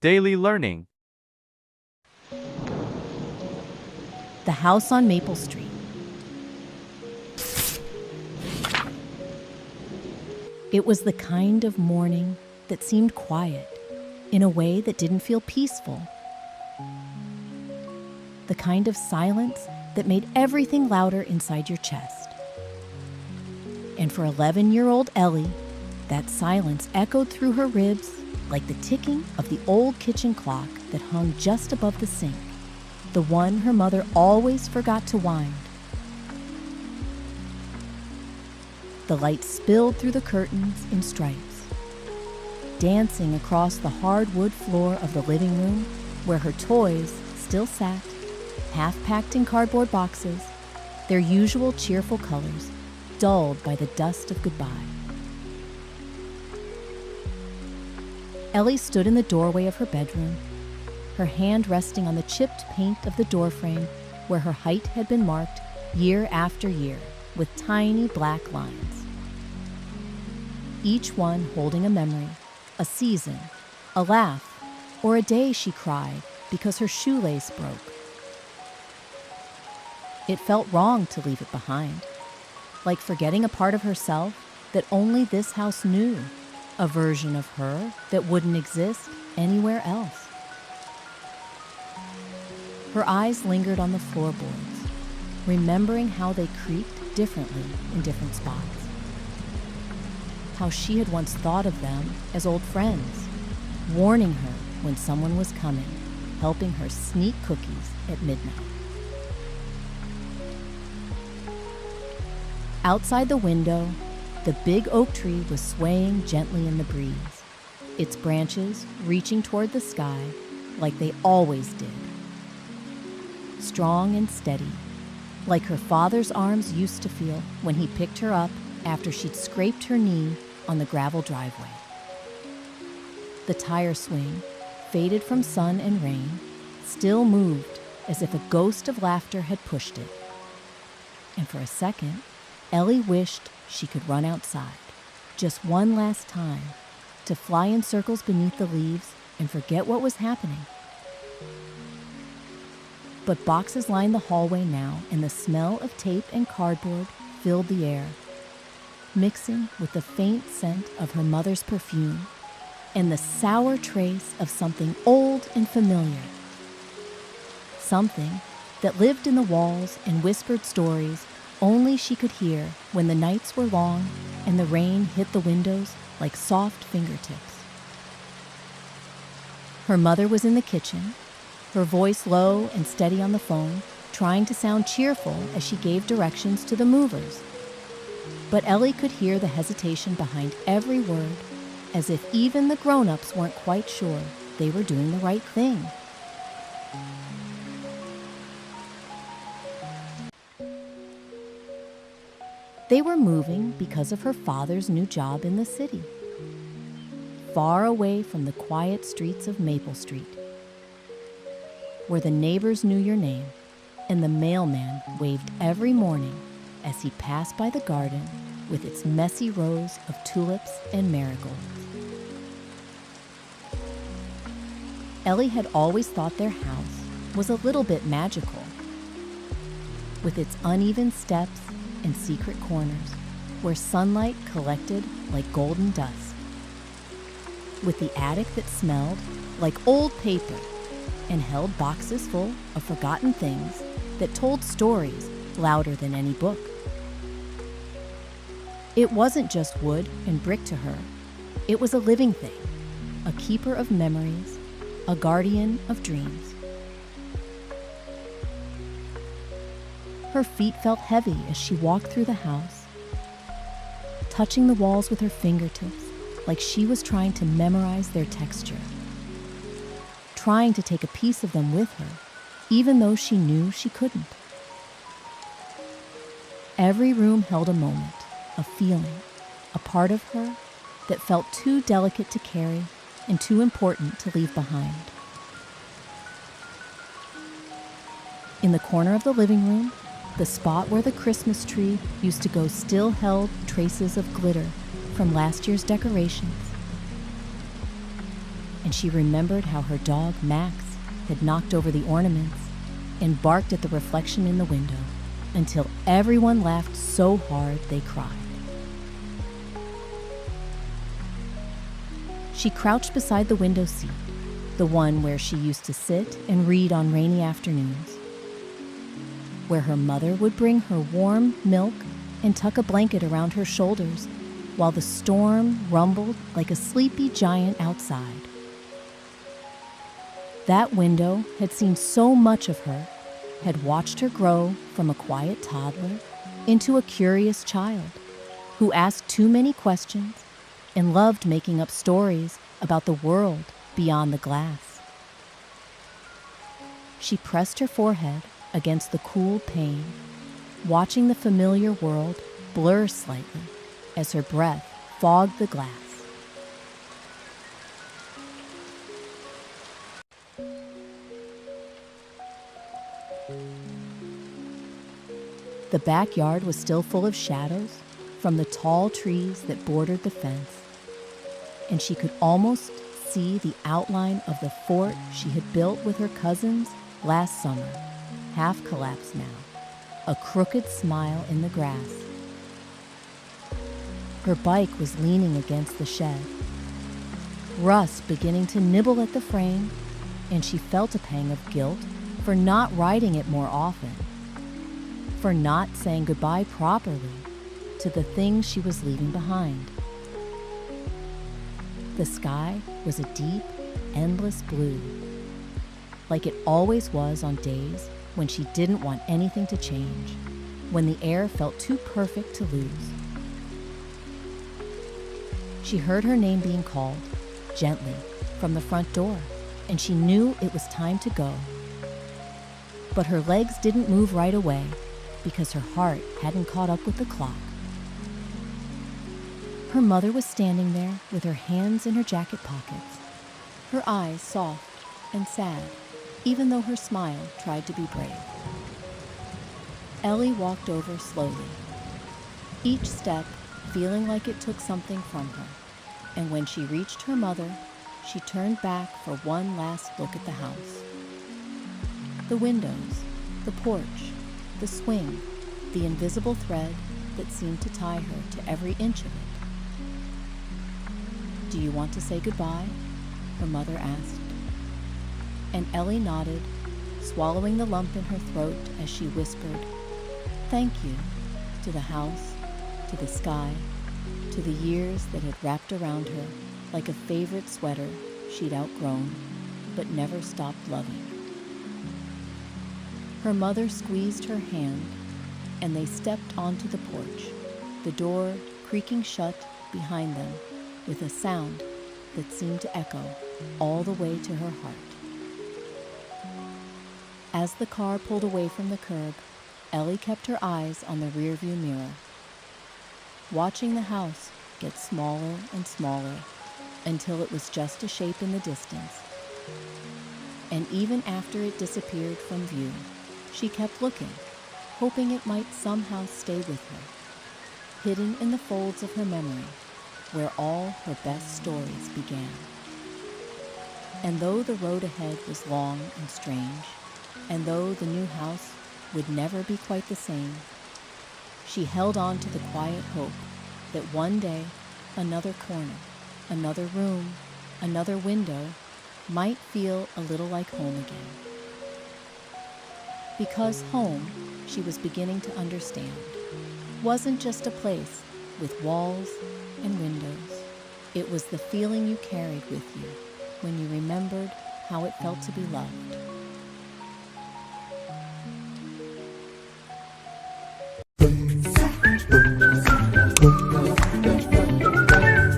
Daily Learning. The House on Maple Street. It was the kind of morning that seemed quiet in a way that didn't feel peaceful. The kind of silence that made everything louder inside your chest. And for 11-year-old Ellie, that silence echoed through her ribs like the ticking of the old kitchen clock that hung just above the sink, the one her mother always forgot to wind. The light spilled through the curtains in stripes, dancing across the hardwood floor of the living room where her toys still sat, half-packed in cardboard boxes, their usual cheerful colors dulled by the dust of goodbye. Ellie stood in the doorway of her bedroom, her hand resting on the chipped paint of the doorframe where her height had been marked year after year with tiny black lines. Each one holding a memory, a season, a laugh, or a day she cried because her shoelace broke. It felt wrong to leave it behind, like forgetting a part of herself that only this house knew, a version of her that wouldn't exist anywhere else. Her eyes lingered on the floorboards, remembering how they creaked differently in different spots. How she had once thought of them as old friends, warning her when someone was coming, helping her sneak cookies at midnight. Outside the window, the big oak tree was swaying gently in the breeze, its branches reaching toward the sky like they always did. Strong and steady, like her father's arms used to feel when he picked her up after she'd scraped her knee on the gravel driveway. The tire swing, faded from sun and rain, still moved as if a ghost of laughter had pushed it. And for a second, Ellie wished she could run outside, just one last time, to fly in circles beneath the leaves and forget what was happening. But boxes lined the hallway now, and the smell of tape and cardboard filled the air, mixing with the faint scent of her mother's perfume and the sour trace of something old and familiar. Something that lived in the walls and whispered stories only she could hear when the nights were long and the rain hit the windows like soft fingertips. Her mother was in the kitchen, her voice low and steady on the phone, trying to sound cheerful as she gave directions to the movers. But Ellie could hear the hesitation behind every word, as if even the grown-ups weren't quite sure they were doing the right thing. They were moving because of her father's new job in the city, far away from the quiet streets of Maple Street, where the neighbors knew your name and the mailman waved every morning as he passed by the garden with its messy rows of tulips and marigolds. Ellie had always thought their house was a little bit magical, with its uneven steps and secret corners where sunlight collected like golden dust, with the attic that smelled like old paper and held boxes full of forgotten things that told stories louder than any book. It wasn't just wood and brick to her. It was a living thing, a keeper of memories, a guardian of dreams. Her feet felt heavy as she walked through the house, touching the walls with her fingertips like she was trying to memorize their texture, trying to take a piece of them with her, even though she knew she couldn't. Every room held a moment, a feeling, a part of her that felt too delicate to carry and too important to leave behind. In the corner of the living room, the spot where the Christmas tree used to go still held traces of glitter from last year's decorations. and she remembered how her dog, Max, had knocked over the ornaments and barked at the reflection in the window until everyone laughed so hard they cried. She crouched beside the window seat, the one where she used to sit and read on rainy afternoons, where her mother would bring her warm milk and tuck a blanket around her shoulders while the storm rumbled like a sleepy giant outside. That window had seen so much of her, had watched her grow from a quiet toddler into a curious child who asked too many questions and loved making up stories about the world beyond the glass. She pressed her forehead against the cool pane, watching the familiar world blur slightly as her breath fogged the glass. The backyard was still full of shadows from the tall trees that bordered the fence, and she could almost see the outline of the fort she had built with her cousins last summer, half collapsed now, a crooked smile in the grass. Her bike was leaning against the shed, rust beginning to nibble at the frame, and she felt a pang of guilt for not riding it more often, for not saying goodbye properly to the things she was leaving behind. The sky was a deep, endless blue, like it always was on days when she didn't want anything to change, when the air felt too perfect to lose. She heard her name being called, gently, from the front door, and she knew it was time to go. But her legs didn't move right away because her heart hadn't caught up with the clock. Her mother was standing there with her hands in her jacket pockets, her eyes soft and sad, even though her smile tried to be brave. Ellie walked over slowly, each step feeling like it took something from her, and when she reached her mother, she turned back for one last look at the house. The windows, the porch, the swing, the invisible thread that seemed to tie her to every inch of it. "Do you want to say goodbye?" her mother asked. And Ellie nodded, swallowing the lump in her throat as she whispered, "Thank you," to the house, to the sky, to the years that had wrapped around her like a favorite sweater she'd outgrown but never stopped loving. Her mother squeezed her hand, and they stepped onto the porch, the door creaking shut behind them with a sound that seemed to echo all the way to her heart. As the car pulled away from the curb, Ellie kept her eyes on the rearview mirror, watching the house get smaller and smaller until it was just a shape in the distance. And even after it disappeared from view, she kept looking, hoping it might somehow stay with her, hidden in the folds of her memory, where all her best stories began. And though the road ahead was long and strange, and though the new house would never be quite the same, she held on to the quiet hope that one day another corner, another room, another window might feel a little like home again. Because home, she was beginning to understand, wasn't just a place with walls and windows. It was the feeling you carried with you when you remembered how it felt to be loved.